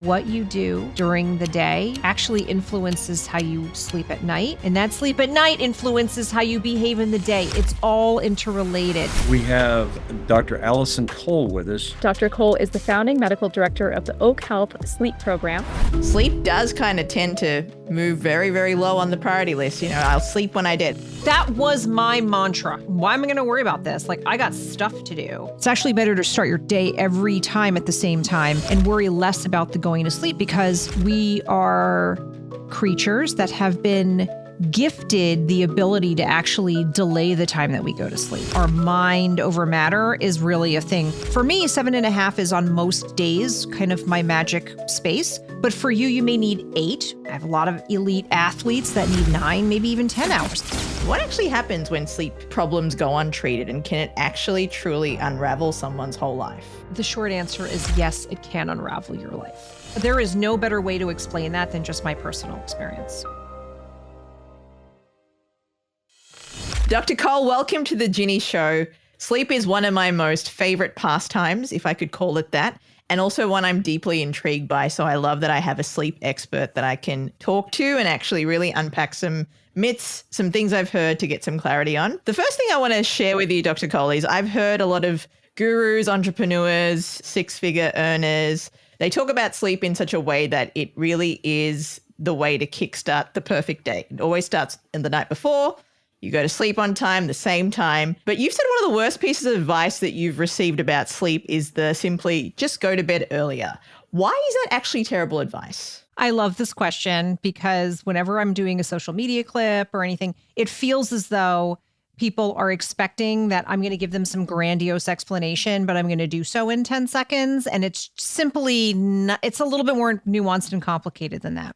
What you do during the day actually influences how you sleep at night, and that sleep at night influences how you behave in the day. It's all interrelated. We have Dr. Alison Kole with us. Dr. Kole is the founding medical director of the Oak Health Sleep Program. Sleep does kind of tend to move very, very low on the priority list. I'll sleep when I did. That was my mantra. Why am I going to worry about this? I got stuff to do. It's actually better to start your day every time at the same time and worry less about the going to sleep, because we are creatures that have been gifted the ability to actually delay the time that we go to sleep. Our mind over matter is really a thing. For me, 7.5 is on most days kind of my magic space. But for you, you may need 8. I have a lot of elite athletes that need 9, maybe even 10 hours. What actually happens when sleep problems go untreated, and can it actually truly unravel someone's whole life? The short answer is yes, it can unravel your life. There is no better way to explain that than just my personal experience. Dr. Kole, welcome to the Ginny Show. Sleep is one of my most favorite pastimes, if I could call it that, and also one I'm deeply intrigued by. So I love that I have a sleep expert that I can talk to and actually really unpack some myths, some things I've heard to get some clarity on. The first thing I want to share with you, Dr. Kole, is I've heard a lot of gurus, entrepreneurs, six-figure earners. They talk about sleep in such a way that it really is the way to kickstart the perfect day. It always starts in the night before. You go to sleep on time, the same time. But you've said one of the worst pieces of advice that you've received about sleep is the simply just go to bed earlier. Why is that actually terrible advice? I love this question because whenever I'm doing a social media clip or anything, it feels as though people are expecting that I'm going to give them some grandiose explanation, but I'm going to do so in 10 seconds. And it's simply not, it's a little bit more nuanced and complicated than that.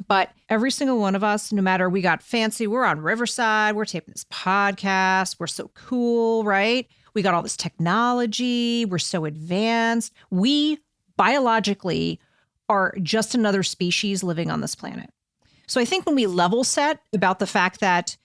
But every single one of us, no matter, we got fancy, we're on Riverside, we're taping this podcast, we're so cool, right? We got all this technology, we're so advanced. We biologically are just another species living on this planet. So I think when we level set about the fact that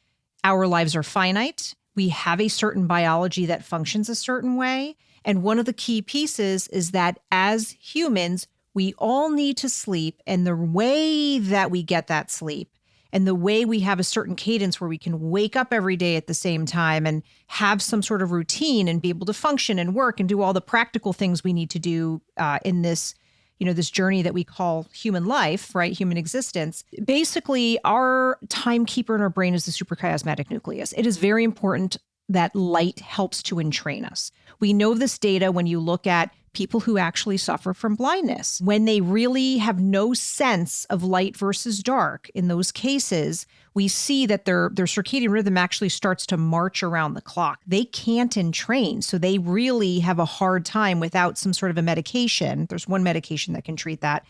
our lives are finite, we have a certain biology that functions a certain way. And one of the key pieces is that as humans, we all need to sleep, and the way that we get that sleep and the way we have a certain cadence where we can wake up every day at the same time and have some sort of routine and be able to function and work and do all the practical things we need to do in this, this journey that we call human life, right? Human existence. Basically, our timekeeper in our brain is the suprachiasmatic nucleus. It is very important that light helps to entrain us. We know this data when you look at people who actually suffer from blindness. When they really have no sense of light versus dark, in those cases, we see that their circadian rhythm actually starts to march around the clock. They can't entrain, so they really have a hard time without some sort of a medication. There's one medication that can treat that,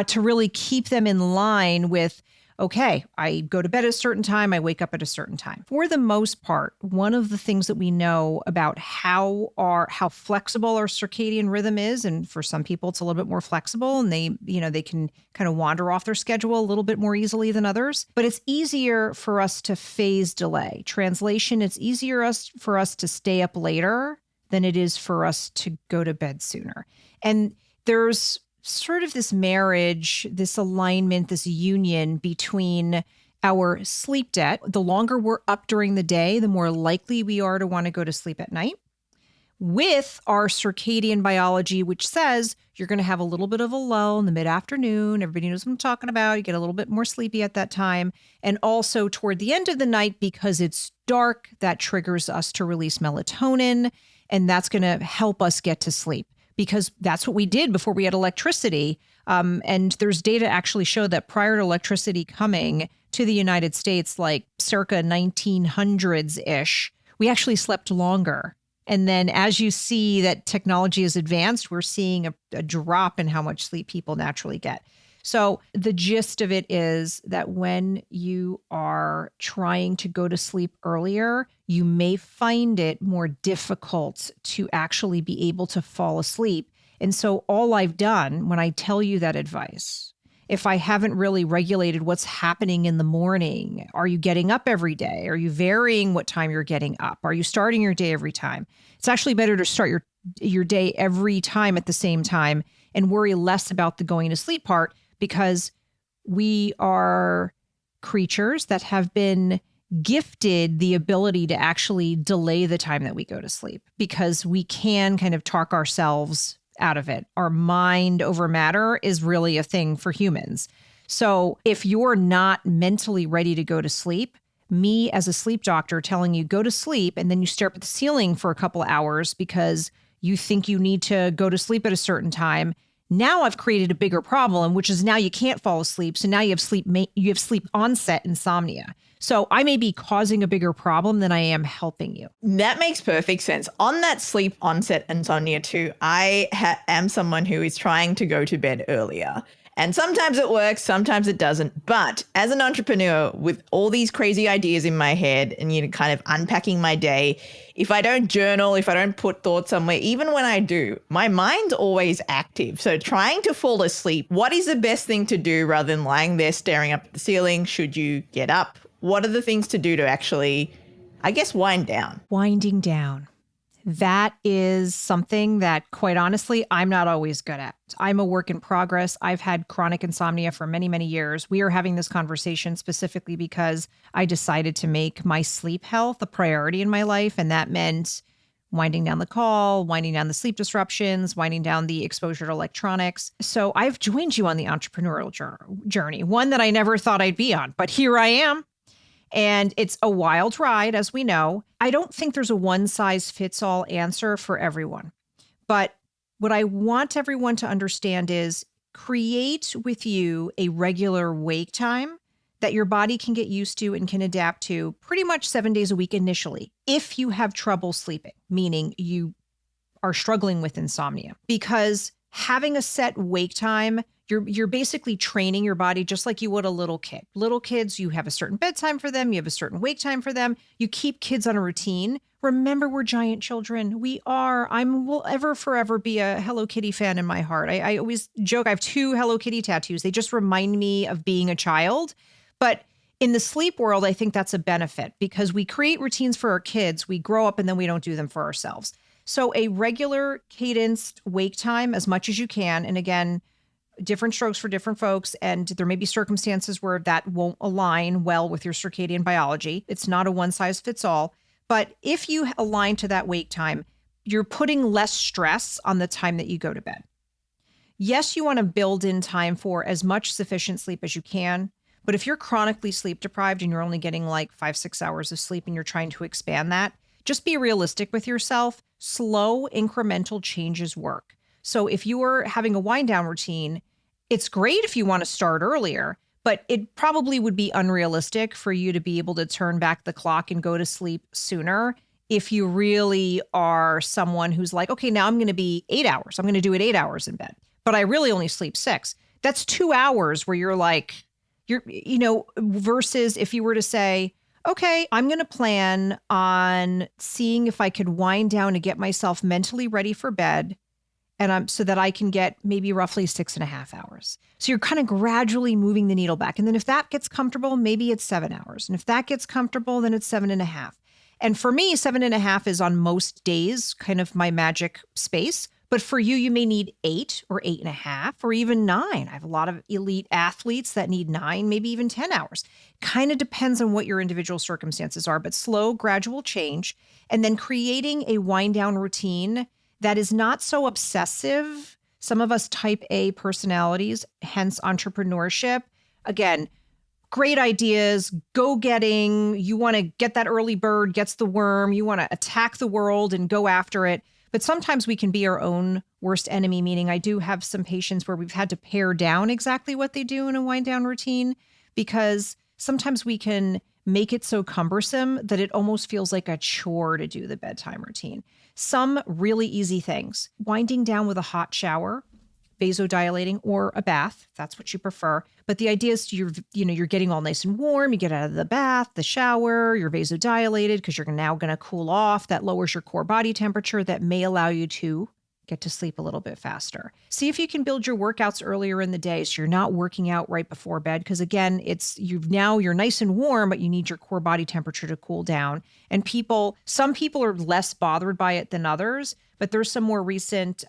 to really keep them in line with, okay, I go to bed at a certain time, I wake up at a certain time. For the most part, one of the things that we know about how flexible our circadian rhythm is, and for some people it's a little bit more flexible and they can kind of wander off their schedule a little bit more easily than others, but it's easier for us to phase delay. Translation, it's easier for us to stay up later than it is for us to go to bed sooner. And there's sort of this marriage, this alignment, this union between our sleep debt. The longer we're up during the day, the more likely we are to want to go to sleep at night, with our circadian biology, which says you're going to have a little bit of a lull in the mid-afternoon. Everybody knows what I'm talking about. You get a little bit more sleepy at that time. And also toward the end of the night, because it's dark, that triggers us to release melatonin, and that's going to help us get to sleep, because that's what we did before we had electricity. And there's data actually show that prior to electricity coming to the United States, like circa 1900s-ish, we actually slept longer. And then as you see that technology is advanced, we're seeing a drop in how much sleep people naturally get. So the gist of it is that when you are trying to go to sleep earlier, you may find it more difficult to actually be able to fall asleep. And so all I've done when I tell you that advice, if I haven't really regulated what's happening in the morning, are you getting up every day? Are you varying what time you're getting up? Are you starting your day every time? It's actually better to start your day every time at the same time and worry less about the going to sleep part, because we are creatures that have been gifted the ability to actually delay the time that we go to sleep, because we can kind of talk ourselves out of it. Our mind over matter is really a thing for humans. So if you're not mentally ready to go to sleep, me as a sleep doctor telling you go to sleep and then you stare up at the ceiling for a couple of hours because you think you need to go to sleep at a certain time. Now I've created a bigger problem, which is now you can't fall asleep. So now you have sleep onset insomnia. So I may be causing a bigger problem than I am helping you. That makes perfect sense. On that sleep onset insomnia too, I am someone who is trying to go to bed earlier. And sometimes it works, sometimes it doesn't. But as an entrepreneur with all these crazy ideas in my head and, kind of unpacking my day, if I don't journal, if I don't put thoughts somewhere, even when I do, my mind's always active. So trying to fall asleep, what is the best thing to do rather than lying there staring up at the ceiling? Should you get up? What are the things to do to actually, I guess, wind down? Winding down. That is something that, quite honestly, I'm not always good at. I'm a work in progress. I've had chronic insomnia for many, many years. We are having this conversation specifically because I decided to make my sleep health a priority in my life. And that meant winding down the call, winding down the sleep disruptions, winding down the exposure to electronics. So I've joined you on the entrepreneurial journey, one that I never thought I'd be on, but here I am. And it's a wild ride, as we know. I don't think there's a one-size-fits-all answer for everyone. But what I want everyone to understand is create with you a regular wake time that your body can get used to and can adapt to pretty much 7 days a week initially, if you have trouble sleeping, meaning you are struggling with insomnia. Because having a set wake time, you're basically training your body just like you would a little kid. Little kids, you have a certain bedtime for them. You have a certain wake time for them. You keep kids on a routine. Remember, we're giant children. We are. Will ever forever be a Hello Kitty fan in my heart. I always joke, I have 2 Hello Kitty tattoos. They just remind me of being a child. But in the sleep world, I think that's a benefit because we create routines for our kids. We grow up and then we don't do them for ourselves. So a regular cadenced wake time as much as you can. And again, different strokes for different folks. And there may be circumstances where that won't align well with your circadian biology. It's not a one size fits all. But if you align to that wake time, you're putting less stress on the time that you go to bed. Yes, you want to build in time for as much sufficient sleep as you can. But if you're chronically sleep deprived and you're only getting like 5-6 hours of sleep and you're trying to expand that, just be realistic with yourself. Slow incremental changes work. So if you are having a wind down routine, it's great if you want to start earlier, but it probably would be unrealistic for you to be able to turn back the clock and go to sleep sooner if you really are someone who's like, okay, now I'm going to be 8 hours. I'm going to do it 8 hours in bed, but I really only sleep 6. That's 2 hours where you're like, versus if you were to say, okay, I'm going to plan on seeing if I could wind down to get myself mentally ready for bed. And so that I can get maybe roughly 6.5 hours. So you're kind of gradually moving the needle back. And then if that gets comfortable, maybe it's 7 hours. And if that gets comfortable, then it's 7.5. And for me, 7.5 is on most days kind of my magic space. But for you, you may need 8 or 8.5 or even 9. I have a lot of elite athletes that need 9, maybe even 10 hours. Kind of depends on what your individual circumstances are, but slow, gradual change. And then creating a wind down routine that is not so obsessive. Some of us type A personalities, hence entrepreneurship. Again, great ideas, go-getting. You want to get that early bird gets the worm. You want to attack the world and go after it. But sometimes we can be our own worst enemy, meaning I do have some patients where we've had to pare down exactly what they do in a wind down routine because sometimes we can make it so cumbersome that it almost feels like a chore to do the bedtime routine. Some really easy things, winding down with a hot shower, vasodilating, or a bath, if that's what you prefer. But the idea is you're getting all nice and warm. You get out of the bath, the shower, you're vasodilated because you're now going to cool off. That lowers your core body temperature. That may allow you to get to sleep a little bit faster. See if you can build your workouts earlier in the day so you're not working out right before bed. Because again, you're nice and warm, but you need your core body temperature to cool down. And some people are less bothered by it than others, but there's some more recent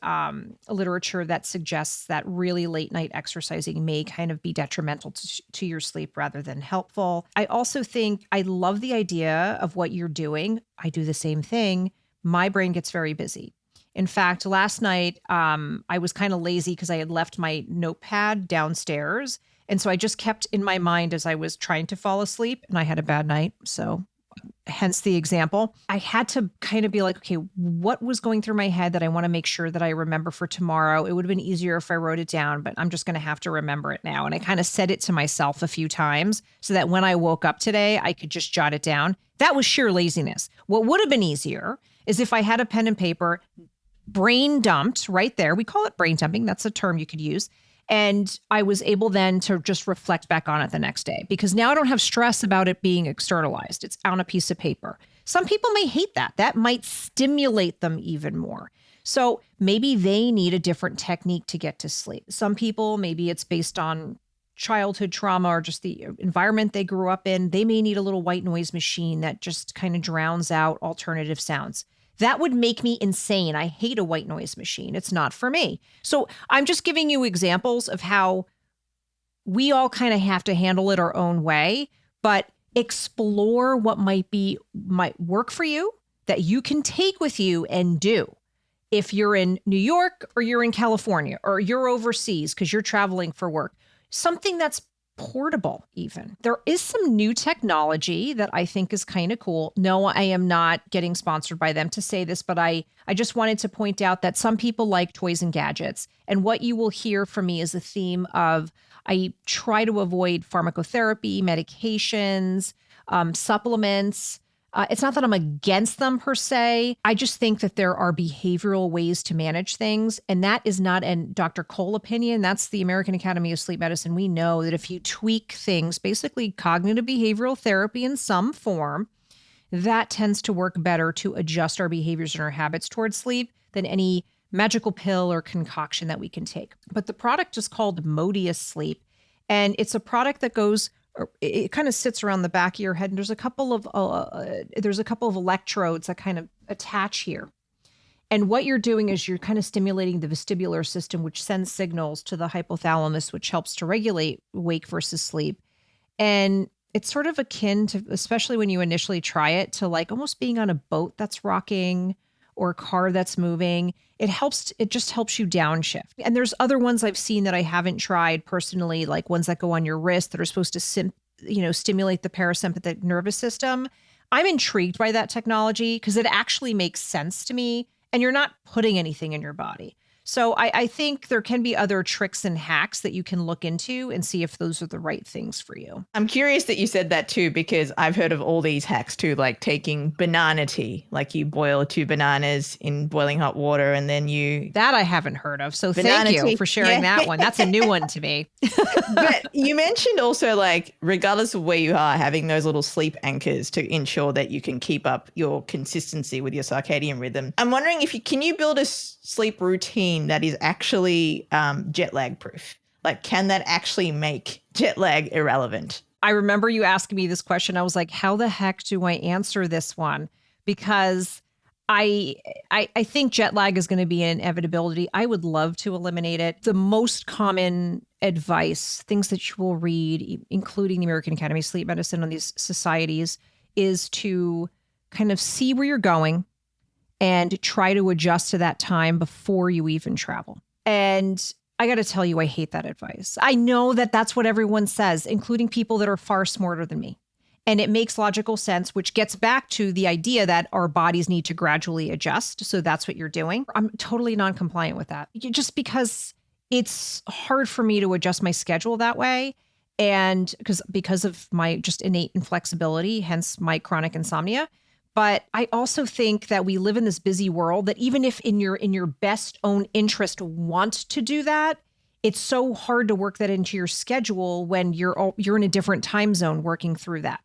literature that suggests that really late night exercising may kind of be detrimental to your sleep rather than helpful. I also think I love the idea of what you're doing. I do the same thing. My brain gets very busy. In fact, last night, I was kind of lazy because I had left my notepad downstairs. And so I just kept in my mind as I was trying to fall asleep, and I had a bad night. So hence the example. I had to kind of be like, okay, what was going through my head that I want to make sure that I remember for tomorrow? It would have been easier if I wrote it down, but I'm just going to have to remember it now. And I kind of said it to myself a few times so that when I woke up today, I could just jot it down. That was sheer laziness. What would have been easier is if I had a pen and paper, brain dumped right there. We call it brain dumping. That's a term you could use. And I was able then to just reflect back on it the next day because now I don't have stress about it being externalized. It's on a piece of paper. Some people may hate that. That might stimulate them even more. So maybe they need a different technique to get to sleep. Some people, maybe it's based on childhood trauma or just the environment they grew up in. They may need a little white noise machine that just kind of drowns out alternative sounds. That would make me insane. I hate a white noise machine. It's not for me. So I'm just giving you examples of how we all kind of have to handle it our own way, but explore what might work for you that you can take with you and do. If you're in New York or you're in California or you're overseas because you're traveling for work, something that's portable even. There is some new technology that I think is kind of cool. No, I am not getting sponsored by them to say this, but I just wanted to point out that some people like toys and gadgets. And what you will hear from me is a theme of I try to avoid pharmacotherapy, medications, supplements. It's not that I'm against them per se. I just think that there are behavioral ways to manage things. And that is not a Dr. Kole opinion. That's the American Academy of Sleep Medicine. We know that if you tweak things, basically cognitive behavioral therapy in some form, that tends to work better to adjust our behaviors and our habits towards sleep than any magical pill or concoction that we can take. But the product is called Modius Sleep. And it's a product that it kind of sits around the back of your head, and there's a couple of electrodes that kind of attach here. And what you're doing is you're kind of stimulating the vestibular system, which sends signals to the hypothalamus, which helps to regulate wake versus sleep. And it's sort of akin to, especially when you initially try it, to like almost being on a boat that's rocking or a car that's moving. It just helps you downshift. And there's other ones I've seen that I haven't tried personally, like ones that go on your wrist that are supposed to stimulate the parasympathetic nervous system. I'm intrigued by that technology because it actually makes sense to me and you're not putting anything in your body. So I think there can be other tricks and hacks that you can look into and see if those are the right things for you. I'm curious that you said that too, because I've heard of all these hacks too, like taking banana tea, like you boil 2 bananas in boiling hot water and then That I haven't heard of. So Banana thank you tea. for sharing that one. That's a new one to me. But you mentioned also, like, regardless of where you are, having those little sleep anchors to ensure that you can keep up your consistency with your circadian rhythm. I'm wondering can you build a sleep routine that is actually jet lag proof? Like, can that actually make jet lag irrelevant? I remember you asking me this question. I was like, how the heck do I answer this one? Because I think jet lag is going to be an inevitability. I would love to eliminate it. The most common advice, things that you will read, including the American Academy of Sleep Medicine on these societies, is to kind of see where you're going and try to adjust to that time before you even travel. And I got to tell you, I hate that advice. I know that that's what everyone says, including people that are far smarter than me. And it makes logical sense, which gets back to the idea that our bodies need to gradually adjust. So that's what you're doing. I'm totally non-compliant with that. Just because it's hard for me to adjust my schedule that way. And because of my just innate inflexibility, hence my chronic insomnia. But I also think that we live in this busy world that even if in your best own interest want to do that, it's so hard to work that into your schedule when you're in a different time zone working through that.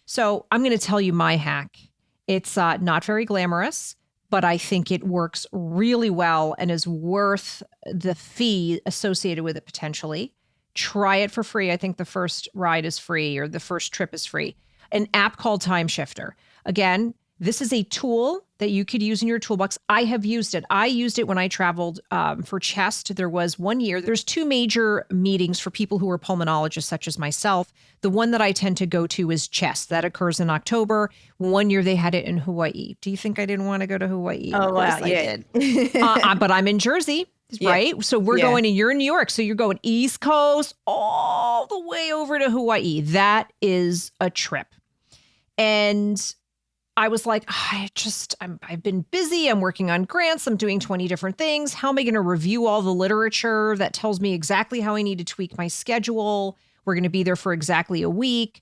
So I'm going to tell you my hack. It's not very glamorous, but I think it works really well and is worth the fee associated with it potentially. Try it for free. I think the first ride is free or the first trip is free. An app called Time Shifter. Again, this is a tool that you could use in your toolbox. I have used it. I used it when I traveled for chest. There was one year. There's two major meetings for people who are pulmonologists, such as myself. The one that I tend to go to is chest. That occurs in October. One year they had it in Hawaii. Do you think I didn't want to go to Hawaii? Oh, of course wow. I Yeah. did. But I'm in Jersey, right? So we're going and you're in New York. So you're going East Coast all the way over to Hawaii. That is a trip. And I was like, I've been busy. I'm working on grants. I'm doing 20 different things. How am I going to review all the literature that tells me exactly how I need to tweak my schedule? We're going to be there for exactly a week.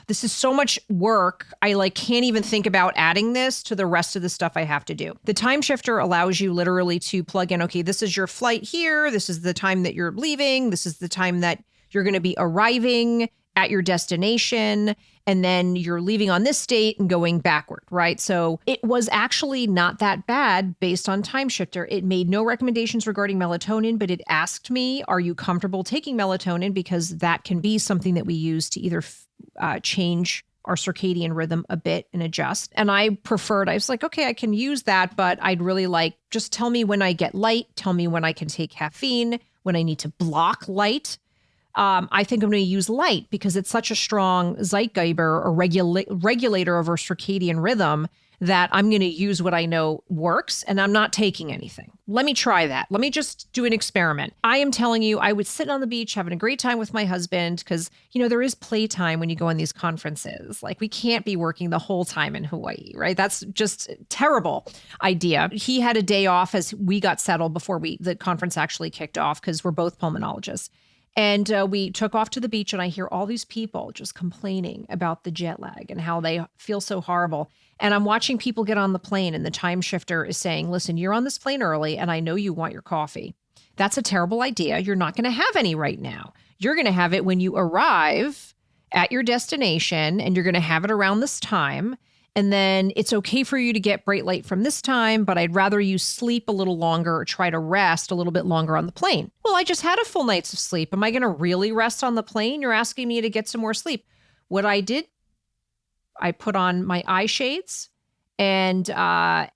This is so much work. I can't even think about adding this to the rest of the stuff I have to do. The Time Shifter allows you literally to plug in, okay, this is your flight here. This is the time that you're leaving. This is the time that you're going to be arriving at your destination. And then you're leaving on this date and going backward, right? So it was actually not that bad based on Time Shifter. It made no recommendations regarding melatonin, but it asked me, are you comfortable taking melatonin? Because that can be something that we use to either change our circadian rhythm a bit and adjust. And I was like, okay, I can use that, but I'd really just tell me when I get light, tell me when I can take caffeine, when I need to block light. I think I'm going to use light because it's such a strong Zeitgeber or regulator of our circadian rhythm that I'm going to use what I know works and I'm not taking anything. Let me try that. Let me just do an experiment. I am telling you, I would sit on the beach having a great time with my husband because, there is playtime when you go on these conferences. We can't be working the whole time in Hawaii, right? That's just a terrible idea. He had a day off as we got settled before the conference actually kicked off because we're both pulmonologists. And we took off to the beach and I hear all these people just complaining about the jet lag and how they feel so horrible. And I'm watching people get on the plane and the Time Shifter is saying, listen, you're on this plane early and I know you want your coffee. That's a terrible idea. You're not going to have any right now. You're going to have it when you arrive at your destination and you're going to have it around this time. And then it's okay for you to get bright light from this time, but I'd rather you sleep a little longer or try to rest a little bit longer on the plane. Well, I just had a full night's of sleep. Am I going to really rest on the plane? You're asking me to get some more sleep. What I did, I put on my eye shades and I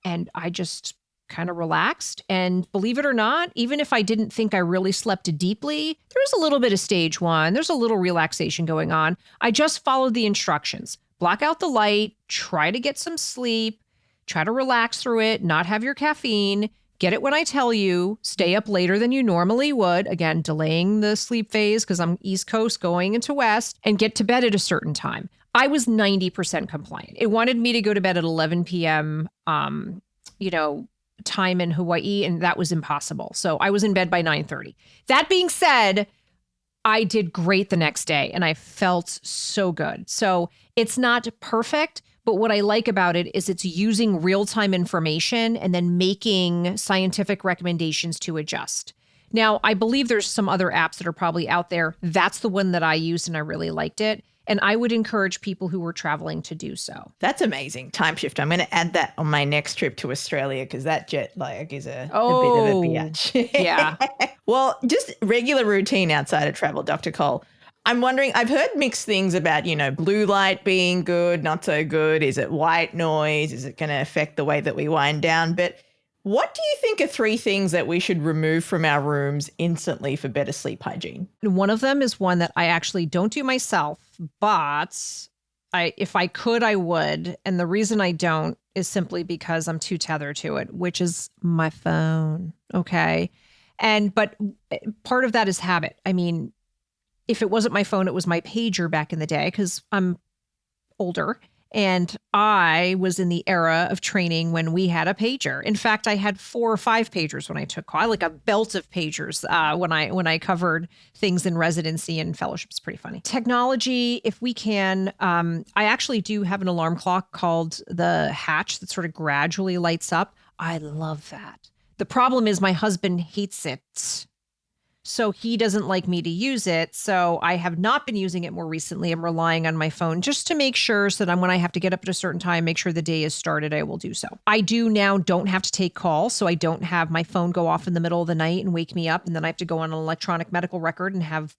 just kind of relaxed. And believe it or not, even if I didn't think I really slept deeply, there's a little bit of stage one. There's a little relaxation going on. I just followed the instructions. Block out the light, try to get some sleep, try to relax through it, not have your caffeine, get it when I tell you, stay up later than you normally would. Again, delaying the sleep phase because I'm East Coast going into West and get to bed at a certain time. I was 90% compliant. It wanted me to go to bed at 11 p.m., time in Hawaii, and that was impossible. So I was in bed by 9:30. That being said, I did great the next day and I felt so good. So it's not perfect, but what I like about it is it's using real-time information and then making scientific recommendations to adjust. Now, I believe there's some other apps that are probably out there. That's the one that I used and I really liked it. And I would encourage people who were traveling to do so. That's amazing. Time shift. I'm going to add that on my next trip to Australia because that jet lag is a bit of a biatch. Yeah. Well, just regular routine outside of travel, Dr. Kole. I'm wondering, I've heard mixed things about, blue light being good, not so good. Is it white noise? Is it going to affect the way that we wind down? But what do you think are 3 things that we should remove from our rooms instantly for better sleep hygiene? One of them is one that I actually don't do myself, but if I could, I would. And the reason I don't is simply because I'm too tethered to it, which is my phone. Okay. But part of that is habit. I mean, if it wasn't my phone, it was my pager back in the day because I'm older. And I was in the era of training when we had a pager. In fact, I had 4 or 5 pagers when I took call, like a belt of pagers when I covered things in residency and fellowship. It's pretty funny. Technology, if we can, I actually do have an alarm clock called the Hatch that sort of gradually lights up. I love that. The problem is my husband hates it. So he doesn't like me to use it. So I have not been using it more recently. I'm relying on my phone just to make sure so that when I have to get up at a certain time, make sure the day is started, I will do so. I do now don't have to take calls. So I don't have my phone go off in the middle of the night and wake me up. And then I have to go on an electronic medical record and have,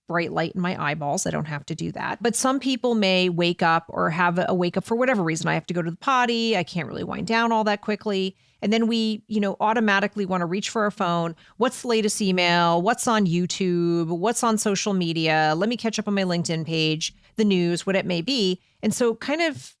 bright light in my eyeballs. I don't have to do that. But some people may wake up or have a wake up for whatever reason. I have to go to the potty. I can't really wind down all that quickly. And then we, automatically want to reach for our phone. What's the latest email? What's on YouTube? What's on social media? Let me catch up on my LinkedIn page, the news, what it may be. And so kind of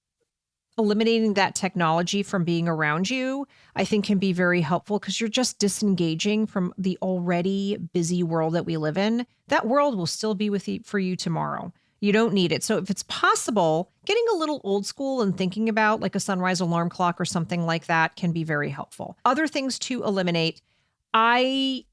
eliminating that technology from being around you, I think can be very helpful because you're just disengaging from the already busy world that we live in. That world will still be for you tomorrow. You don't need it. So if it's possible, getting a little old school and thinking about like a sunrise alarm clock or something like that can be very helpful. Other things to eliminate. I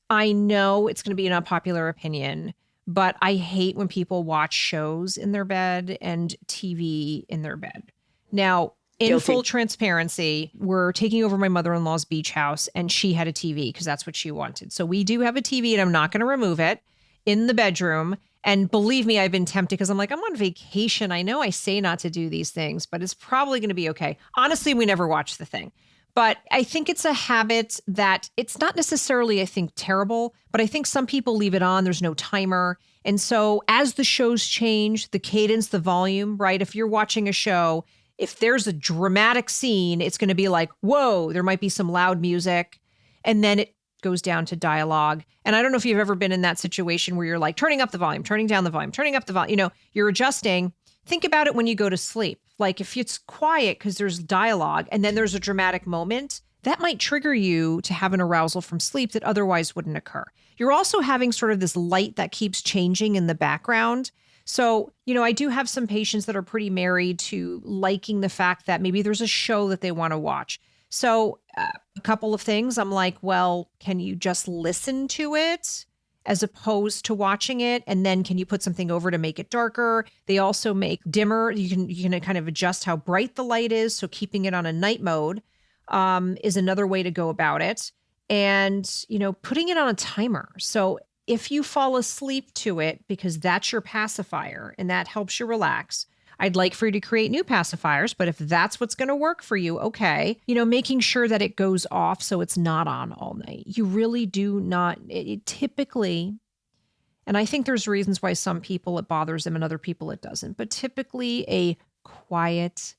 know it's going to be an unpopular opinion, but I hate when people watch shows in their bed and TV in their bed. Now, in Guilty. full transparency, we're taking over my mother-in-law's beach house and she had a TV because that's what she wanted. So we do have a TV and I'm not going to remove it in the bedroom. And believe me, I've been tempted because I'm like, I'm on vacation. I know I say not to do these things, but it's probably going to be okay. Honestly, we never watch the thing. But I think it's a habit that it's not necessarily, I think, terrible, but I think some people leave it on. There's no timer. And so as the shows change, the cadence, the volume, right? If you're watching a show, if there's a dramatic scene, it's going to be like, whoa, there might be some loud music. And then it goes down to dialogue. And I don't know if you've ever been in that situation where you're like turning up the volume, turning down the volume, turning up the volume, you're adjusting. Think about it when you go to sleep. Like if it's quiet because there's dialogue and then there's a dramatic moment, that might trigger you to have an arousal from sleep that otherwise wouldn't occur. You're also having sort of this light that keeps changing in the background. So, I do have some patients that are pretty married to liking the fact that maybe there's a show that they want to watch. So a couple of things, I'm like, well, can you just listen to it as opposed to watching it? And then can you put something over to make it darker? They also make dimmer. You can kind of adjust how bright the light is. So keeping it on a night mode is another way to go about it. And, putting it on a timer. So if you fall asleep to it, because that's your pacifier and that helps you relax, I'd like for you to create new pacifiers, but if that's what's going to work for you, okay. Making sure that it goes off so it's not on all night. You really do not, it typically, and I think there's reasons why some people it bothers them and other people it doesn't, but typically a quiet,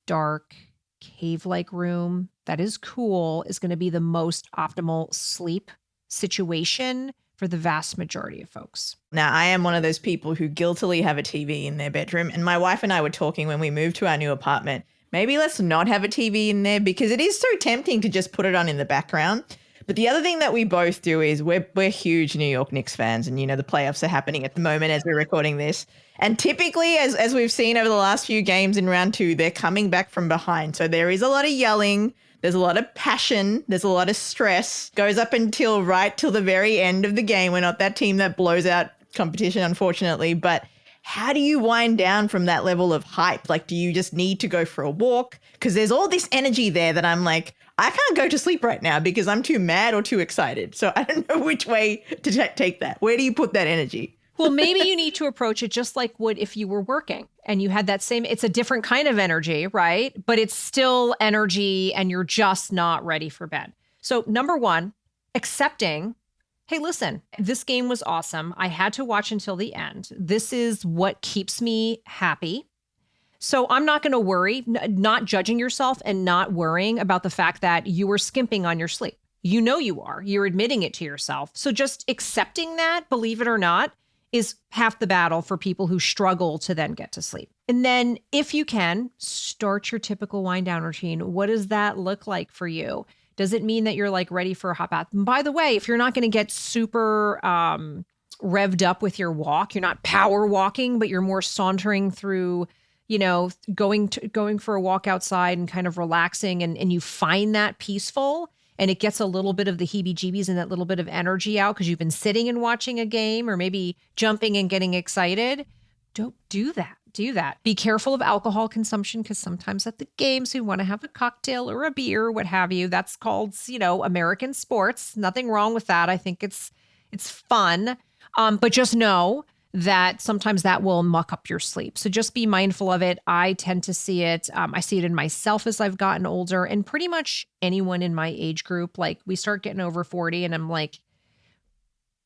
dark, cave-like room that is cool is going to be the most optimal sleep situation for the vast majority of folks. Now, I am one of those people who guiltily have a TV in their bedroom. And my wife and I were talking when we moved to our new apartment, maybe let's not have a TV in there because it is so tempting to just put it on in the background. But the other thing that we both do is we're huge New York Knicks fans. And, the playoffs are happening at the moment as we're recording this. And typically, as we've seen over the last few games in round 2, they're coming back from behind. So there is a lot of yelling. There's a lot of passion. There's a lot of stress. Goes up until right till the very end of the game. We're not that team that blows out competition, unfortunately. But how do you wind down from that level of hype? Like, do you just need to go for a walk? Because there's all this energy there that I'm like, I can't go to sleep right now because I'm too mad or too excited. So I don't know which way to take that. Where do you put that energy? Well, maybe you need to approach it just like would if you were working and you had that same, it's a different kind of energy, right? But it's still energy and you're just not ready for bed. So number one, accepting, hey, listen, this game was awesome. I had to watch until the end. This is what keeps me happy. So I'm not going to worry, not judging yourself and not worrying about the fact that you were skimping on your sleep. You are. You're admitting it to yourself. So just accepting that, believe it or not, is half the battle for people who struggle to then get to sleep. And then if you can, start your typical wind down routine. What does that look like for you? Does it mean that you're like ready for a hot bath? And by the way, if you're not going to get super revved up with your walk, you're not power walking, but you're more sauntering through, going for a walk outside and kind of relaxing and you find that peaceful, and it gets a little bit of the heebie-jeebies and that little bit of energy out because you've been sitting and watching a game or maybe jumping and getting excited, don't do that. do that. Be careful of alcohol consumption because sometimes at the games we want to have a cocktail or a beer, what have you. That's called, American sports. Nothing wrong with that. I think it's fun. But just know that sometimes that will muck up your sleep. So just be mindful of it. I tend to see it. I see it in myself as I've gotten older, and pretty much anyone in my age group. Like we start getting over 40 and I'm like,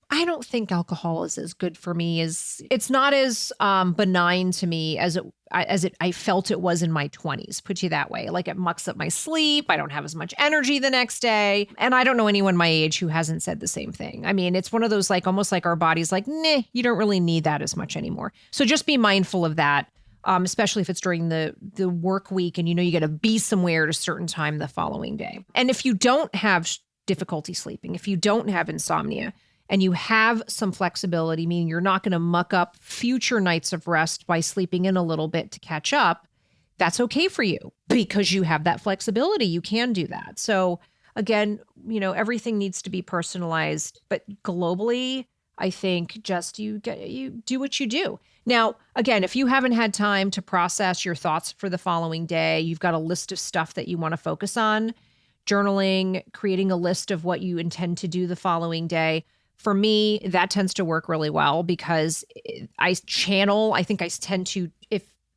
I don't think alcohol is as good for me as it's not as benign to me as I felt it was in my 20s, put you that way. Like it mucks up my sleep. I don't have as much energy the next day. And I don't know anyone my age who hasn't said the same thing. I mean, it's one of those like almost like our body's like, nah, you don't really need that as much anymore. So just be mindful of that. Especially if it's during the work week and you got to be somewhere at a certain time the following day. And if you don't have difficulty sleeping, if you don't have insomnia, and you have some flexibility, meaning you're not going to muck up future nights of rest by sleeping in a little bit to catch up, that's okay for you because you have that flexibility. You can do that. So again, everything needs to be personalized, but globally, I think just you do what you do. Now, again, if you haven't had time to process your thoughts for the following day, you've got a list of stuff that you want to focus on, journaling, creating a list of what you intend to do the following day. For me, that tends to work really well because I think I tend to,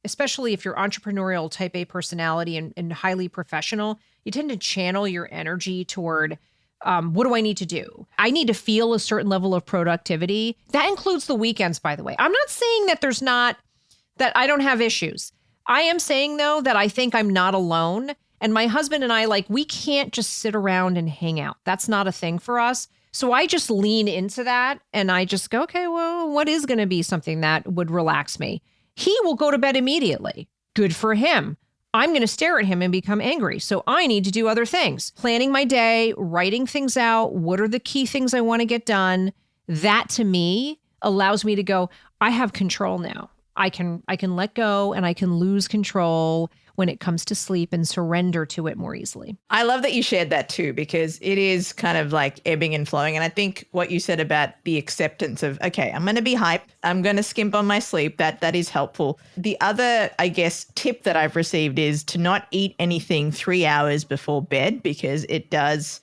especially if you're entrepreneurial type A personality and highly professional, you tend to channel your energy toward what do I need to do? I need to feel a certain level of productivity. That includes the weekends, by the way. I'm not saying that I don't have issues. I am saying, though, that I think I'm not alone. And my husband and I, we can't just sit around and hang out. That's not a thing for us. So I just lean into that and I just go, okay, well, what is going to be something that would relax me? He will go to bed immediately. Good for him. I'm going to stare at him and become angry. So I need to do other things. Planning my day, writing things out. What are the key things I want to get done? That to me allows me to go, I have control now. I can let go and I can lose control when it comes to sleep and surrender to it more easily. I love that you shared that too, because it is kind of like ebbing and flowing. And I think what you said about the acceptance of, okay, I'm going to be hype. I'm going to skimp on my sleep. That is helpful. The other, I guess, tip that I've received is to not eat anything 3 hours before bed, because it does,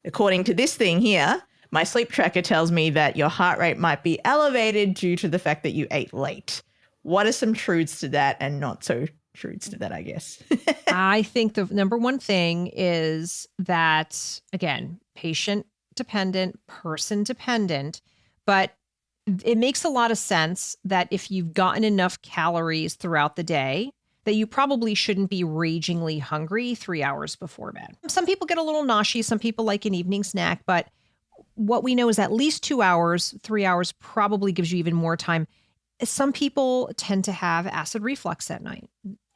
according to this thing here, my sleep tracker tells me that your heart rate might be elevated due to the fact that you ate late. What are some truths to that and not so truths to that, I guess? I think the number one thing is that, again, patient dependent, person dependent, but it makes a lot of sense that if you've gotten enough calories throughout the day, that you probably shouldn't be ragingly hungry 3 hours before bed. Some people get a little noshy. Some people like an evening snack, but what we know is at least 2 hours, 3 hours probably gives you even more time. Some people tend to have acid reflux at night.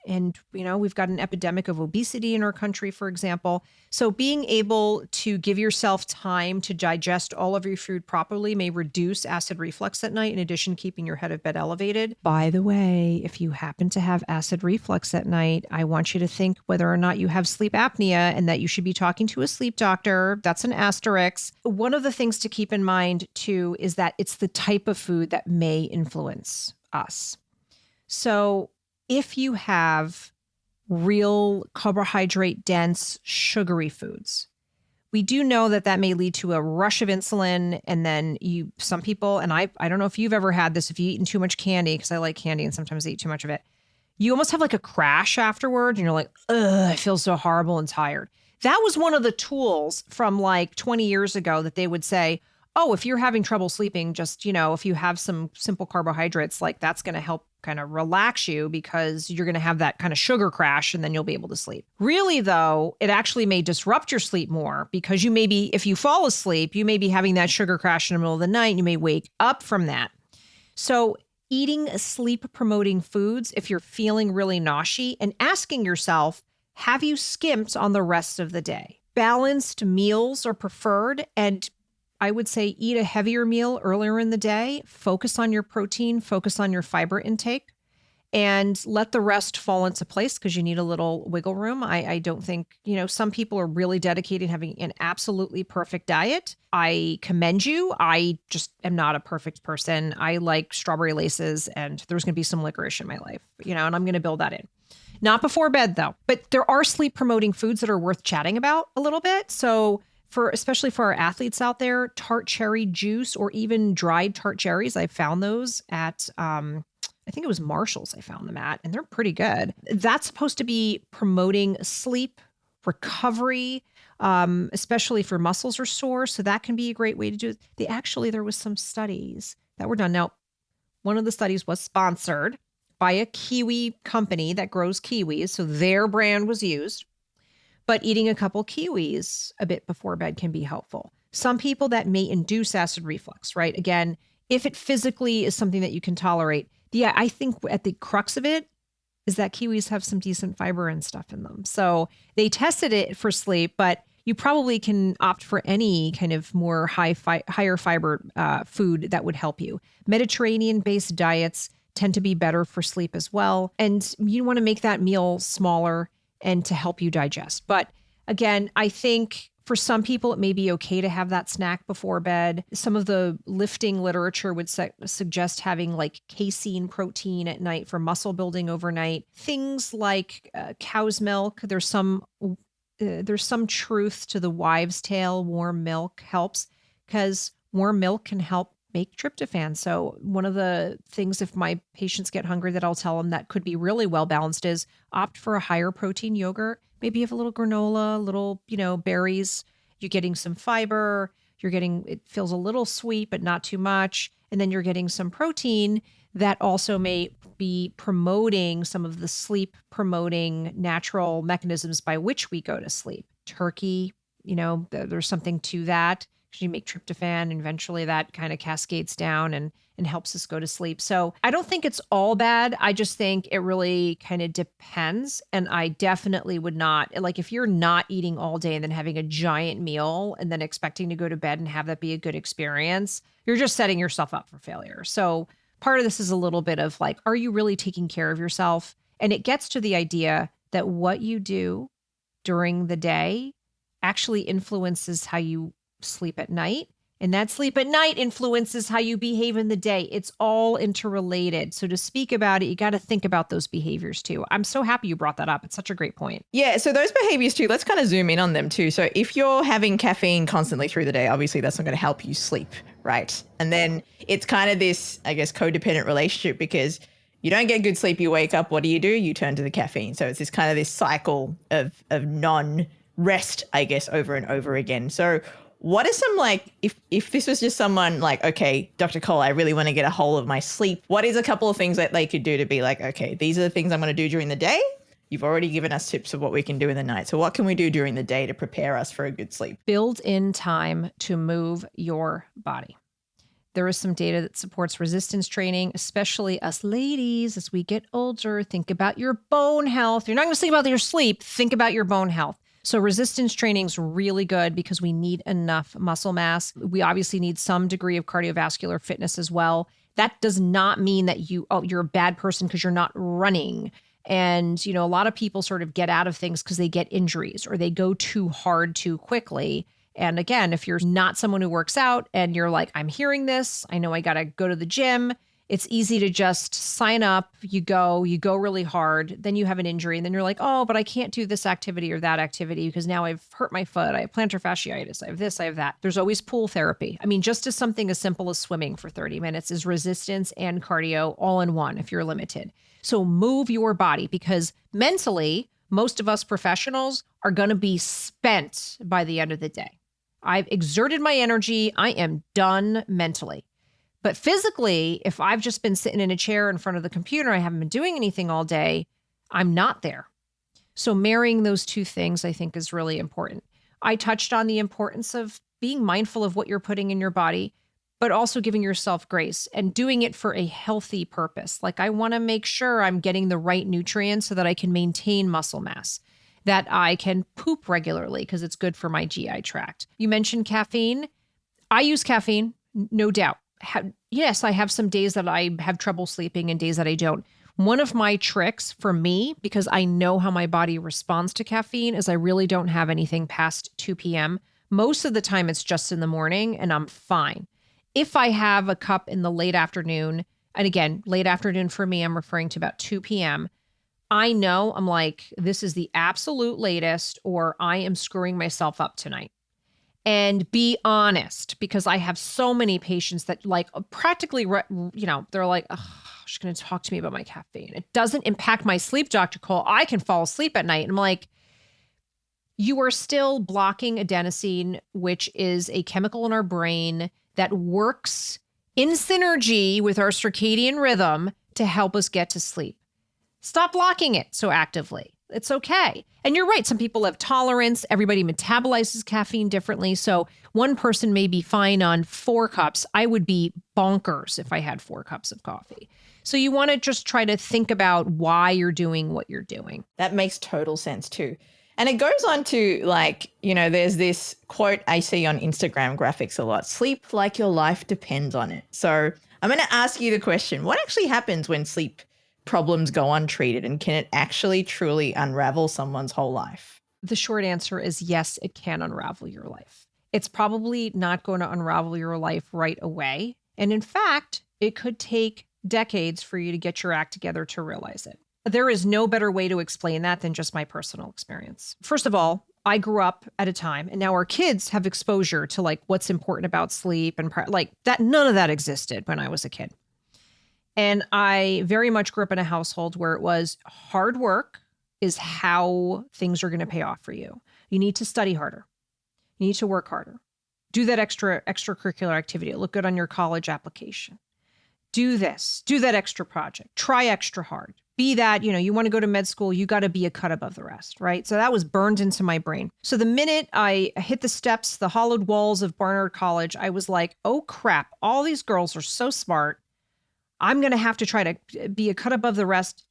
And, we've got an epidemic of obesity in our country, for example. So being able to give yourself time to digest all of your food properly may reduce acid reflux at night, in addition to keeping your head of bed elevated. By the way, if you happen to have acid reflux at night, I want you to think whether or not you have sleep apnea and that you should be talking to a sleep doctor. That's an asterisk. One of the things to keep in mind, too, is that it's the type of food that may influence us. So if you have real carbohydrate dense sugary foods, we do know that may lead to a rush of insulin. And then some people, and I don't know if you've ever had this, if you've eaten too much candy, because I like candy and sometimes I eat too much of it, you almost have like a crash afterward and you're like, ugh, I feel so horrible and tired. That was one of the tools from like 20 years ago that they would say, oh, if you're having trouble sleeping, just, if you have some simple carbohydrates, like that's going to help kind of relax you because you're going to have that kind of sugar crash and then you'll be able to sleep. Really, though, it actually may disrupt your sleep more because you may be, if you fall asleep, you may be having that sugar crash in the middle of the night and you may wake up from that. So eating sleep promoting foods, if you're feeling really nauseous, and asking yourself, have you skimped on the rest of the day? Balanced meals are preferred, and I would say eat a heavier meal earlier in the day, focus on your protein, focus on your fiber intake, and let the rest fall into place because you need a little wiggle room. I don't think, some people are really dedicated to having an absolutely perfect diet. I commend you. I just am not a perfect person. I like strawberry laces and there's going to be some licorice in my life, and I'm going to build that in. Not before bed though, but there are sleep promoting foods that are worth chatting about a little bit. So especially for our athletes out there, tart cherry juice or even dried tart cherries. I found those at, I think it was Marshall's I found them at, and they're pretty good. That's supposed to be promoting sleep recovery, especially if your muscles are sore. So that can be a great way to do it. There was some studies that were done. Now, one of the studies was sponsored by a kiwi company that grows kiwis. So their brand was used, but eating a couple kiwis a bit before bed can be helpful. Some people that may induce acid reflux, right? Again, if it physically is something that you can tolerate, yeah, I think at the crux of it is that kiwis have some decent fiber and stuff in them. So they tested it for sleep, but you probably can opt for any kind of more higher fiber food that would help you. Mediterranean-based diets tend to be better for sleep as well. And you want to make that meal smaller and to help you digest. But again, I think for some people, it may be okay to have that snack before bed. Some of the lifting literature would suggest having like casein protein at night for muscle building overnight. Things like cow's milk. There's some truth to the wives' tale. Warm milk helps because warm milk can help make tryptophan. So one of the things, if my patients get hungry, that I'll tell them that could be really well balanced is opt for a higher protein yogurt. Maybe you have a little granola, little, berries. You're getting some fiber. It feels a little sweet, but not too much. And then you're getting some protein that also may be promoting some of the sleep promoting natural mechanisms by which we go to sleep. Turkey, there's something to that. You make tryptophan and eventually that kind of cascades down and helps us go to sleep. So I don't think it's all bad. I just think it really kind of depends. And I definitely would not, like if you're not eating all day and then having a giant meal and then expecting to go to bed and have that be a good experience, you're just setting yourself up for failure. So part of this is a little bit of like, are you really taking care of yourself? And it gets to the idea that what you do during the day actually influences how you sleep at night. And that sleep at night influences how you behave in the day. It's all interrelated. So to speak about it, you got to think about those behaviors too. I'm so happy you brought that up. It's such a great point. Yeah. So those behaviors too, let's kind of zoom in on them too. So if you're having caffeine constantly through the day, obviously that's not going to help you sleep, right? And then it's kind of this, I guess, codependent relationship because you don't get good sleep, you wake up, what do? You turn to the caffeine. So it's this kind of this cycle of non-rest, I guess, over and over again. So what are some if this was just someone like, okay, Dr. Kole, I really want to get a hold of my sleep. What is a couple of things that they could do to be like, okay, these are the things I'm going to do during the day. You've already given us tips of what we can do in the night. So what can we do during the day to prepare us for a good sleep? Build in time to move your body. There is some data that supports resistance training, especially us ladies as we get older. Think about your bone health. You're not going to think about your sleep. Think about your bone health. So resistance training is really good because we need enough muscle mass. We obviously need some degree of cardiovascular fitness as well. That does not mean that you're a bad person because you're not running. And, a lot of people sort of get out of things because they get injuries or they go too hard too quickly. And again, if you're not someone who works out and you're like, I'm hearing this, I know I got to go to the gym. It's easy to just sign up, you go really hard, then you have an injury, and then you're like, oh, but I can't do this activity or that activity because now I've hurt my foot, I have plantar fasciitis, I have this, I have that. There's always pool therapy. I mean, just as something as simple as swimming for 30 minutes is resistance and cardio all in one if you're limited. So move your body because mentally, most of us professionals are going to be spent by the end of the day. I've exerted my energy. I am done mentally. But physically, if I've just been sitting in a chair in front of the computer, I haven't been doing anything all day, I'm not there. So marrying those two things, I think, is really important. I touched on the importance of being mindful of what you're putting in your body, but also giving yourself grace and doing it for a healthy purpose. Like I want to make sure I'm getting the right nutrients so that I can maintain muscle mass, that I can poop regularly because it's good for my GI tract. You mentioned caffeine. I use caffeine, no doubt. Yes, I have some days that I have trouble sleeping and days that I don't. One of my tricks for me, because I know how my body responds to caffeine, is I really don't have anything past 2 p.m. Most of the time it's just in the morning and I'm fine. If I have a cup in the late afternoon, and again, late afternoon for me, I'm referring to about 2 p.m., I know I'm like, this is the absolute latest, or I am screwing myself up tonight. And be honest, because I have so many patients that like practically, they're like, oh, she's going to talk to me about my caffeine. It doesn't impact my sleep, Dr. Kole. I can fall asleep at night. And I'm like, you are still blocking adenosine, which is a chemical in our brain that works in synergy with our circadian rhythm to help us get to sleep. Stop blocking it so actively. It's okay. And you're right. Some people have tolerance. Everybody metabolizes caffeine differently. So one person may be fine on 4 cups. I would be bonkers if I had 4 cups of coffee. So you want to just try to think about why you're doing what you're doing. That makes total sense too. And it goes on to like, there's this quote I see on Instagram graphics a lot: sleep like your life depends on it. So I'm going to ask you the question, what actually happens when sleep problems go untreated, and can it actually truly unravel someone's whole life? The short answer is yes, it can unravel your life. It's probably not going to unravel your life right away. And in fact, it could take decades for you to get your act together to realize it. There is no better way to explain that than just my personal experience. First of all, I grew up at a time, and now our kids have exposure to like what's important about sleep and like that. None of that existed when I was a kid. And I very much grew up in a household where it was hard work is how things are going to pay off for you. You need to study harder. You need to work harder. Do that extracurricular activity. Look good on your college application. Do this. Do that extra project. Try extra hard. Be that, you want to go to med school, you got to be a cut above the rest, right? So that was burned into my brain. So the minute I hit the steps, the hollowed walls of Barnard College, I was like, oh crap, all these girls are so smart. I'm going to have to try to be a cut above the rest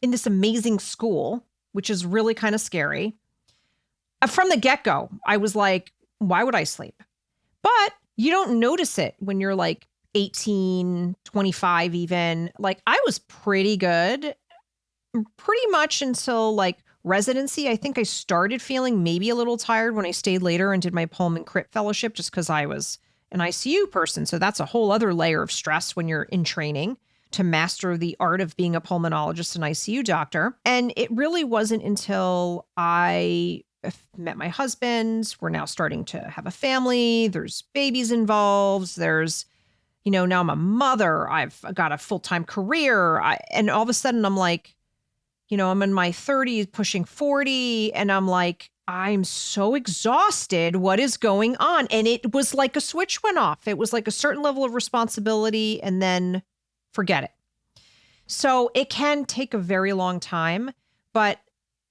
in this amazing school, which is really kind of scary. From the get-go, I was like, why would I sleep? But you don't notice it when you're like 18, 25 even. Like I was pretty good pretty much until like residency. I think I started feeling maybe a little tired when I stayed later and did my Pullman Crit Fellowship just because I was an ICU person. So that's a whole other layer of stress when you're in training to master the art of being a pulmonologist and ICU doctor. And it really wasn't until I met my husband. We're now starting to have a family. There's babies involved. There's, now I'm a mother. I've got a full-time career. And all of a sudden I'm like, I'm in my 30s, pushing 40. And I'm like, I'm so exhausted. What is going on? And it was like a switch went off. It was like a certain level of responsibility and then forget it. So it can take a very long time, but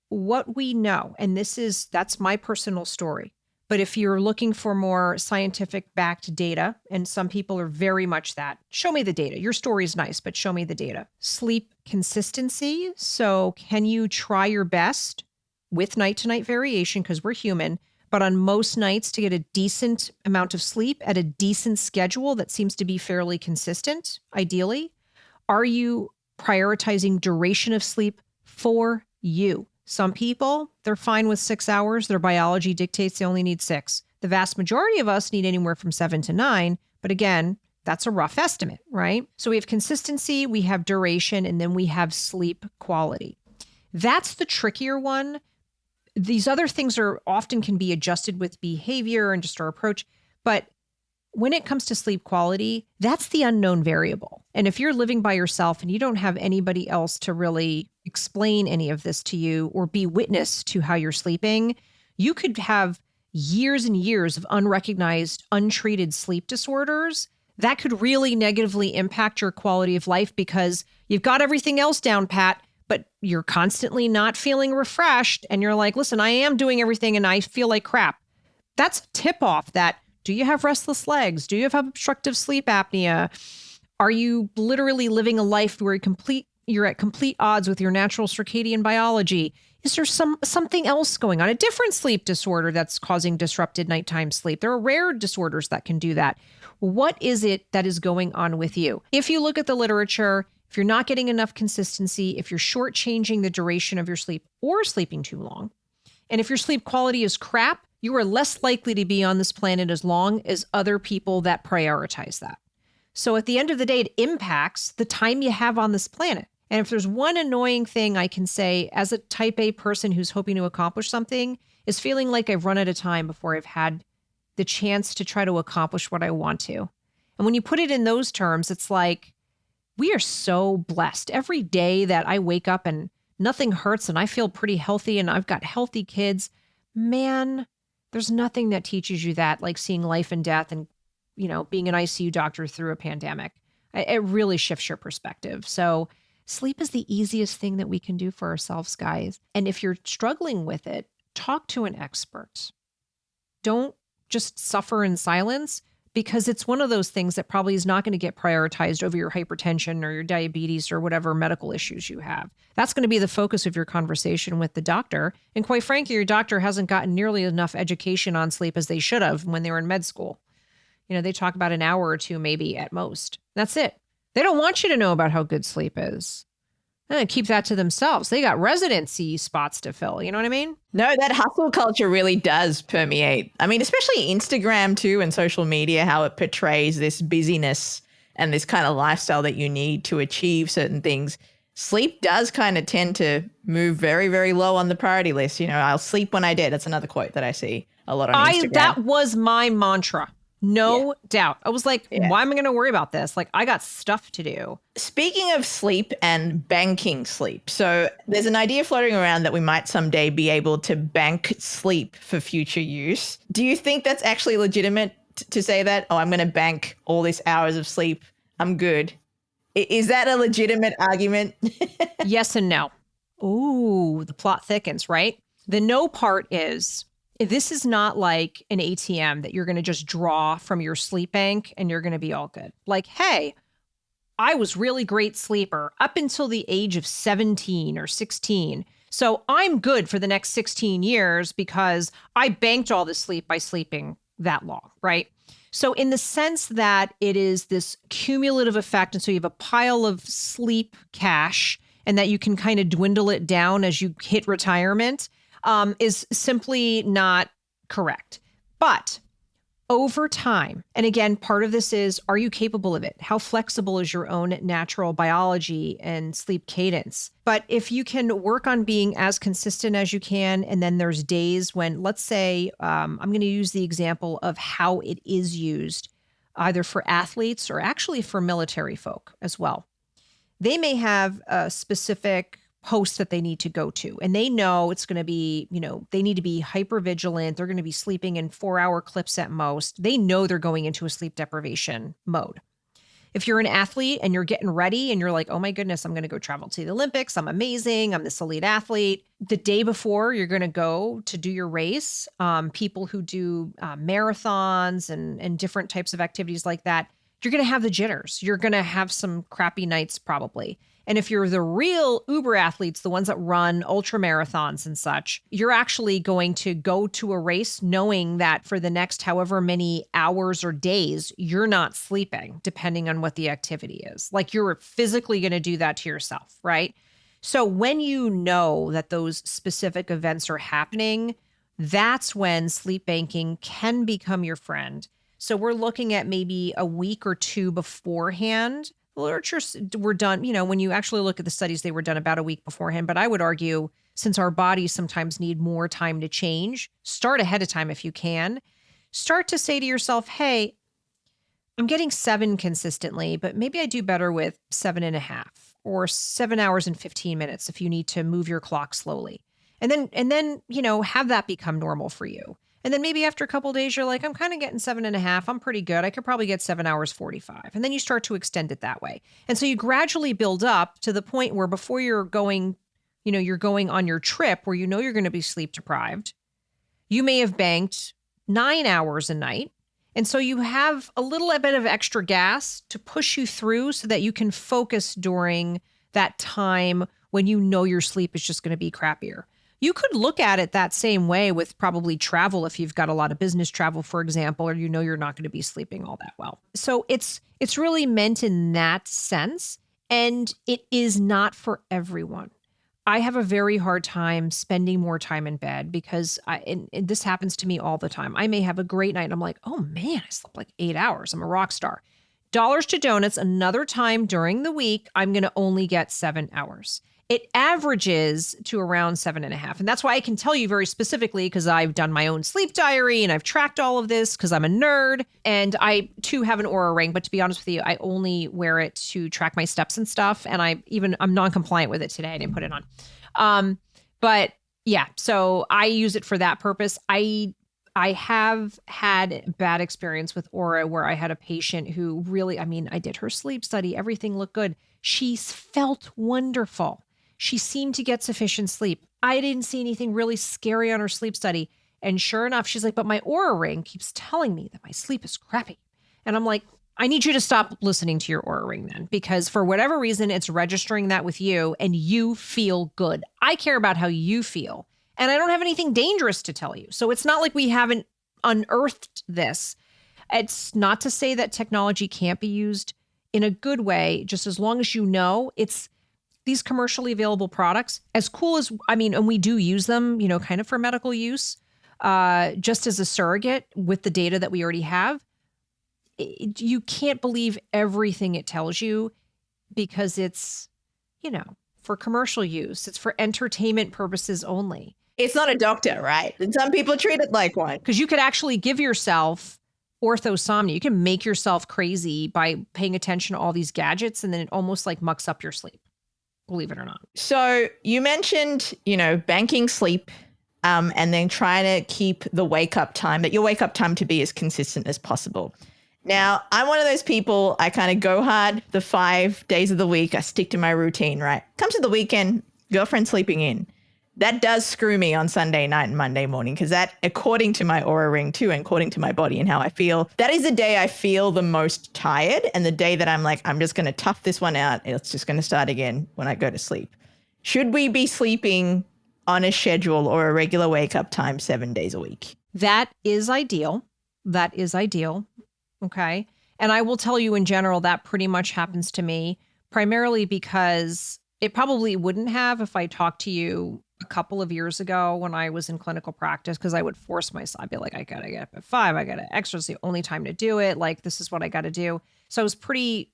what we know, and that's my personal story, but if you're looking for more scientific backed data, and some people are very much that, show me the data. Your story is nice, but show me the data. Sleep consistency. So can you try your best with night to night variation, because we're human, but on most nights to get a decent amount of sleep at a decent schedule that seems to be fairly consistent, ideally? Are you prioritizing duration of sleep for you? Some people, they're fine with 6 hours. Their biology dictates they only need 6. The vast majority of us need anywhere from 7 to 9. But again, that's a rough estimate, right? So we have consistency, we have duration, and then we have sleep quality. That's the trickier one. These other things often can be adjusted with behavior and just our approach. But when it comes to sleep quality, that's the unknown variable. And if you're living by yourself and you don't have anybody else to really explain any of this to you or be witness to how you're sleeping, you could have years and years of unrecognized, untreated sleep disorders that could really negatively impact your quality of life because you've got everything else down pat, but you're constantly not feeling refreshed. And you're like, listen, I am doing everything and I feel like crap. That's a tip off that, do you have restless legs? Do you have obstructive sleep apnea? Are you literally living a life where you're at complete odds with your natural circadian biology? Is there something else going on? A different sleep disorder that's causing disrupted nighttime sleep? There are rare disorders that can do that. What is it that is going on with you? If you look at the literature, if you're not getting enough consistency, if you're shortchanging the duration of your sleep or sleeping too long, and if your sleep quality is crap, you are less likely to be on this planet as long as other people that prioritize that. So at the end of the day, it impacts the time you have on this planet. And if there's one annoying thing I can say as a type A person who's hoping to accomplish something is feeling like I've run out of time before I've had the chance to try to accomplish what I want to. And when you put it in those terms, it's like, we are so blessed. Every day that I wake up and nothing hurts and I feel pretty healthy and I've got healthy kids, man, there's nothing that teaches you that, like seeing life and death and, being an ICU doctor through a pandemic. It really shifts your perspective. So sleep is the easiest thing that we can do for ourselves, guys. And if you're struggling with it, talk to an expert. Don't just suffer in silence, because it's one of those things that probably is not going to get prioritized over your hypertension or your diabetes or whatever medical issues you have. That's going to be the focus of your conversation with the doctor. And quite frankly, your doctor hasn't gotten nearly enough education on sleep as they should have when they were in med school. They talk about an hour or two maybe at most. That's it. They don't want you to know about how good sleep is. And keep that to themselves. They got residency spots to fill. You know what I mean? No, that hustle culture really does permeate. I mean, especially Instagram too and social media, how it portrays this busyness and this kind of lifestyle that you need to achieve certain things. Sleep does kind of tend to move very, very low on the priority list. I'll sleep when I did. That's another quote that I see a lot on Instagram. That was my mantra. No doubt. I was like, why am I going to worry about this? Like, I got stuff to do. Speaking of sleep and banking sleep, so there's an idea floating around that we might someday be able to bank sleep for future use. Do you think that's actually legitimate to say that? Oh, I'm going to bank all these hours of sleep. I'm good. Is that a legitimate argument? Yes and no. Ooh, the plot thickens, right? The no part is, this is not like an ATM that you're going to just draw from your sleep bank and you're going to be all good. Like, hey, I was really great sleeper up until the age of 17 or 16. So I'm good for the next 16 years because I banked all this sleep by sleeping that long, right? So in the sense that it is this cumulative effect, and so you have a pile of sleep cash and that you can kind of dwindle it down as you hit retirement, is simply not correct. But over time, and again, part of this is, are you capable of it? How flexible is your own natural biology and sleep cadence? But if you can work on being as consistent as you can, and then there's days when, let's say, I'm going to use the example of how it is used, either for athletes or actually for military folk as well. They may have a specific posts that they need to go to. And they know it's going to be, they need to be hyper vigilant. They're going to be sleeping in 4-hour clips at most. They know they're going into a sleep deprivation mode. If you're an athlete and you're getting ready and you're like, oh my goodness, I'm going to go travel to the Olympics. I'm amazing. I'm this elite athlete. The day before you're going to go to do your race, people who do marathons and different types of activities like that, you're going to have the jitters. You're going to have some crappy nights probably. And if you're the real Uber athletes, the ones that run ultra marathons and such, you're actually going to go to a race knowing that for the next however many hours or days, you're not sleeping, depending on what the activity is. Like you're physically going to do that to yourself, right? So when you know that those specific events are happening, that's when sleep banking can become your friend. So we're looking at maybe a week or two beforehand. The literature were done, when you actually look at the studies, they were done about a week beforehand. But I would argue, since our bodies sometimes need more time to change, start ahead of time if you can. Start to say to yourself, hey, I'm getting 7 consistently, but maybe I do better with 7.5 or 7 hours and 15 minutes if you need to move your clock slowly. And then, have that become normal for you. And then maybe after a couple of days, you're like, I'm kind of getting 7.5. I'm pretty good. I could probably get 7 hours 45. And then you start to extend it that way. And so you gradually build up to the point where before you're going, you're going on your trip where you're going to be sleep deprived. You may have banked 9 hours a night. And so you have a little bit of extra gas to push you through so that you can focus during that time when your sleep is just going to be crappier. You could look at it that same way with probably travel if you've got a lot of business travel, for example, or you're not going to be sleeping all that well. So it's really meant in that sense. And it is not for everyone. I have a very hard time spending more time in bed because and this happens to me all the time. I may have a great night and I'm like, oh man, I slept like 8 hours. I'm a rock star. Dollars to donuts, another time during the week, I'm going to only get 7 hours. It averages to around 7.5. And that's why I can tell you very specifically, because I've done my own sleep diary and I've tracked all of this because I'm a nerd. And I too have an Oura ring, but to be honest with you, I only wear it to track my steps and stuff. And I'm non-compliant with it today. I didn't put it on. But yeah, so I use it for that purpose. I have had bad experience with Oura where I had a patient who really, I did her sleep study. Everything looked good. She felt wonderful. She seemed to get sufficient sleep. I didn't see anything really scary on her sleep study. And sure enough, she's like, but my Oura ring keeps telling me that my sleep is crappy. And I'm like, I need you to stop listening to your Oura ring then, because for whatever reason, it's registering that with you and you feel good. I care about how you feel. And I don't have anything dangerous to tell you. So it's not like we haven't unearthed this. It's not to say that technology can't be used in a good way, just as long as you know it's these commercially available products, as cool as, and we do use them, kind of for medical use, just as a surrogate with the data that we already have. You can't believe everything it tells you because it's, for commercial use. It's for entertainment purposes only. It's not a doctor, right? And some people treat it like one. Because you could actually give yourself orthosomnia. You can make yourself crazy by paying attention to all these gadgets, and then it almost like mucks up your sleep, believe it or not. So you mentioned, banking sleep and then trying to keep the wake up time, that your wake up time to be as consistent as possible. Now, I'm one of those people, I kind of go hard the 5 days of the week. I stick to my routine, right? Comes to the weekend, girlfriend sleeping in. That does screw me on Sunday night and Monday morning because that, according to my Oura ring too, and according to my body and how I feel, that is the day I feel the most tired and the day that I'm like, I'm just going to tough this one out. It's just going to start again when I go to sleep. Should we be sleeping on a schedule or a regular wake up time 7 days a week? That is ideal. That is ideal. Okay. And I will tell you in general, that pretty much happens to me primarily because it probably wouldn't have if I talked to you a couple of years ago when I was in clinical practice, because I would force myself. I'd be like, I got to get up at 5. I got to exercise. The only time to do it. Like, this is what I got to do. So I was pretty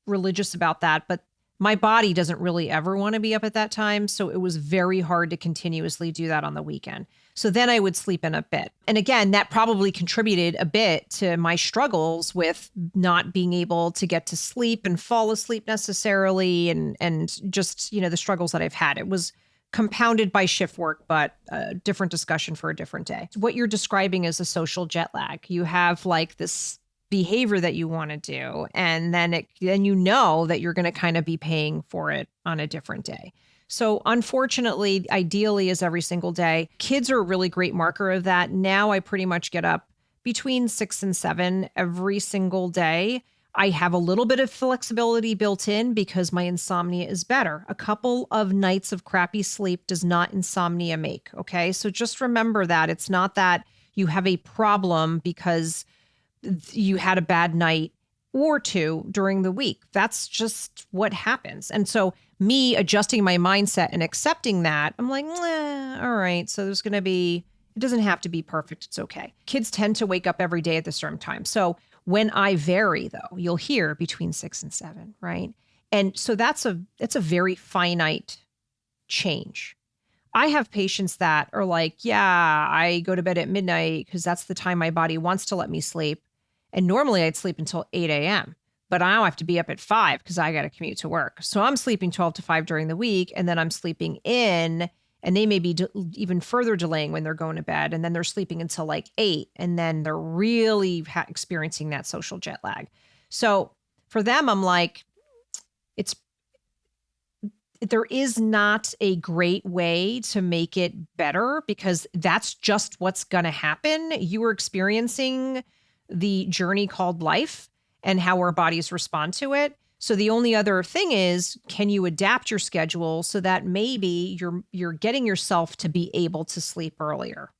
religious about that. But my body doesn't really ever want to be up at that time. So it was very hard to continuously do that on the weekend. So then I would sleep in a bit. And again, that probably contributed a bit to my struggles with not being able to get to sleep and fall asleep necessarily. And just, the struggles that I've had. It was compounded by shift work, but a different discussion for a different day. What you're describing is a social jet lag. You have like this behavior that you want to do, and then that you're going to kind of be paying for it on a different day. So unfortunately, ideally is every single day. Kids are a really great marker of that. Now I pretty much get up between 6 and 7 every single day. I have a little bit of flexibility built in because my insomnia is better. A couple of nights of crappy sleep does not insomnia make. Okay. So just remember that it's not that you have a problem because you had a bad night or two during the week. That's just what happens. And so me adjusting my mindset and accepting that, I'm like, all right. So it doesn't have to be perfect. It's okay. Kids tend to wake up every day at the certain time. So when I vary, though, you'll hear between 6 and 7, right? And so that's a very finite change. I have patients that are like, yeah, I go to bed at midnight because that's the time my body wants to let me sleep. And normally I'd sleep until 8 a.m., but I now have to be up at 5 because I got to commute to work. So I'm sleeping 12 to 5 during the week, and then I'm sleeping in. And they may be even further delaying when they're going to bed. And then they're sleeping until like 8. And then they're really experiencing that social jet lag. So for them, I'm like, there is not a great way to make it better because that's just what's going to happen. You are experiencing the journey called life and how our bodies respond to it. So the only other thing is, can you adapt your schedule so that maybe you're getting yourself to be able to sleep earlier?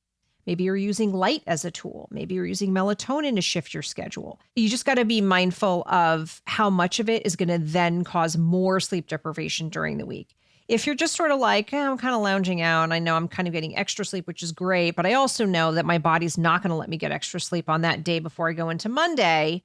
Maybe you're using light as a tool. Maybe you're using melatonin to shift your schedule. You just got to be mindful of how much of it is going to then cause more sleep deprivation during the week. If you're just sort of like, I'm kind of lounging out and I know I'm kind of getting extra sleep, which is great, but I also know that my body's not going to let me get extra sleep on that day before I go into Monday,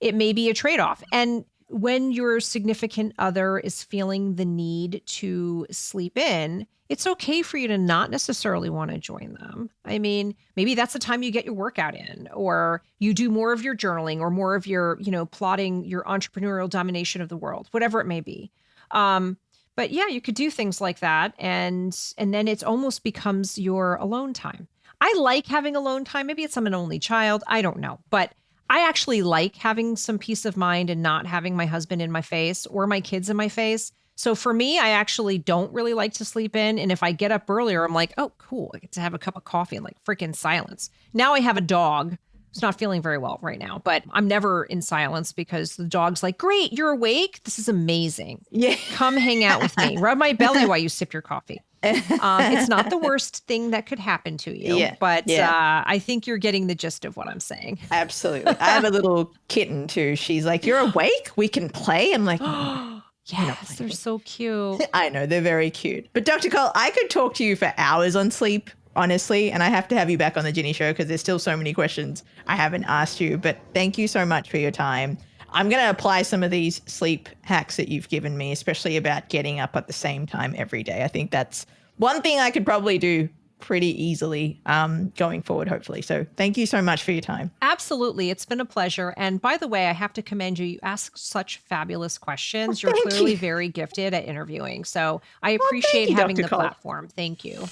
it may be a trade-off. And when your significant other is feeling the need to sleep in, it's okay for you to not necessarily want to join them. I mean, maybe that's the time you get your workout in, or you do more of your journaling or more of your, plotting your entrepreneurial domination of the world, whatever it may be. But yeah, you could do things like that. And then it almost becomes your alone time. I like having alone time. Maybe it's I'm an only child. I don't know. But I actually like having some peace of mind and not having my husband in my face or my kids in my face. So for me, I actually don't really like to sleep in. And if I get up earlier, I'm like, oh, cool. I get to have a cup of coffee and like freaking silence. Now I have a dog who's not feeling very well right now, but I'm never in silence because the dog's like, great, you're awake. This is amazing. Yeah. Come hang out with me. Rub my belly while you sip your coffee. It's not the worst thing that could happen to you, but I think you're getting the gist of what I'm saying. Absolutely. I have a little kitten too. She's like, you're awake? We can play? I'm like, yes, they're so cute. I know, they're very cute. But Dr. Kole, I could talk to you for hours on sleep, honestly, and I have to have you back on the Ginny Show because there's still so many questions I haven't asked you. But thank you so much for your time. I'm going to apply some of these sleep hacks that you've given me, especially about getting up at the same time every day. I think that's one thing I could probably do pretty easily going forward, hopefully. So thank you so much for your time. Absolutely. It's been a pleasure. And by the way, I have to commend you. You ask such fabulous questions. You're Thank clearly you. very gifted at interviewing. So I appreciate you, having Dr. the Kole. platform. Thank you.